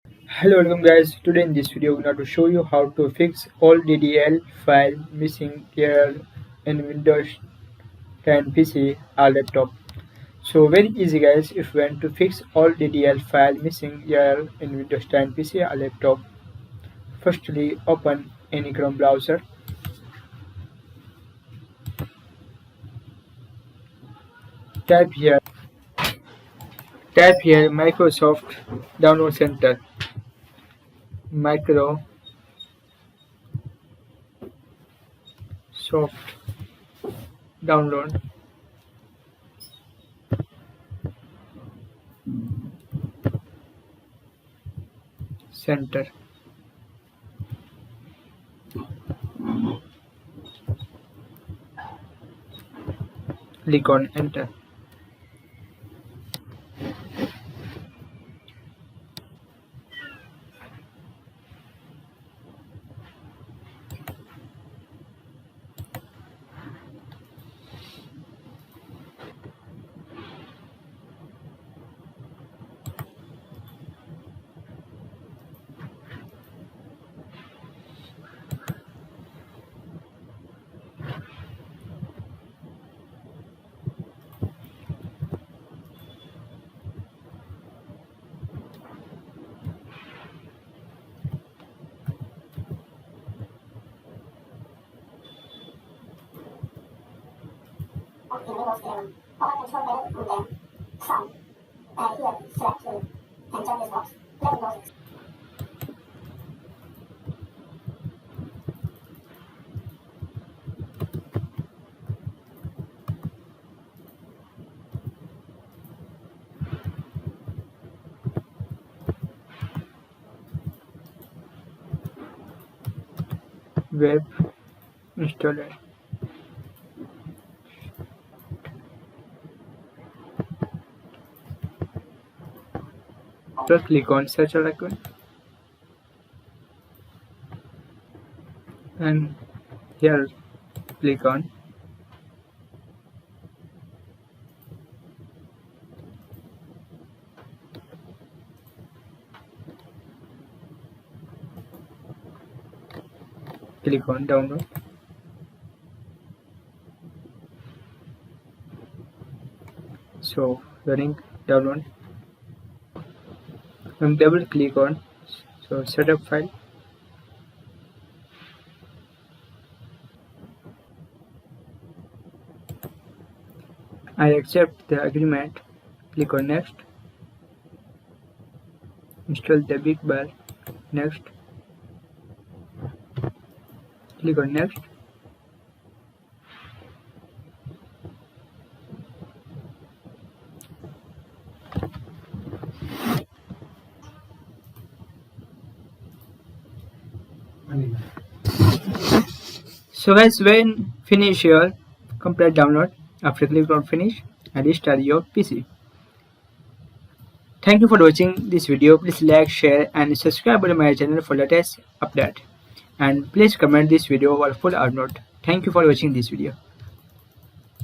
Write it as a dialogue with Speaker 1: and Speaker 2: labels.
Speaker 1: Hello, welcome guys. Today in this video, we're going to show you how to fix all DDL file missing error in Windows 10 PC or laptop. So very easy guys. If you want to fix all DDL file missing error in Windows 10 PC or laptop, firstly open any Chrome browser. Type here, Microsoft Download Center. Microsoft Download Center. Click on enter.
Speaker 2: in Windows 11. Open Control Panel and then From. Here, select Tool and check this box. Let Windows
Speaker 1: Web installer. Just click on search icon and here click on download. So running download and double click on setup file. I accept the agreement. Click on next. Install the big bar. Next. Click on next. So guys, when finish your complete download, after click on finish and restart your PC. Thank you for watching this video. Please like, share and subscribe to my channel for latest update. And please comment this video or full or not. Thank you for watching this video.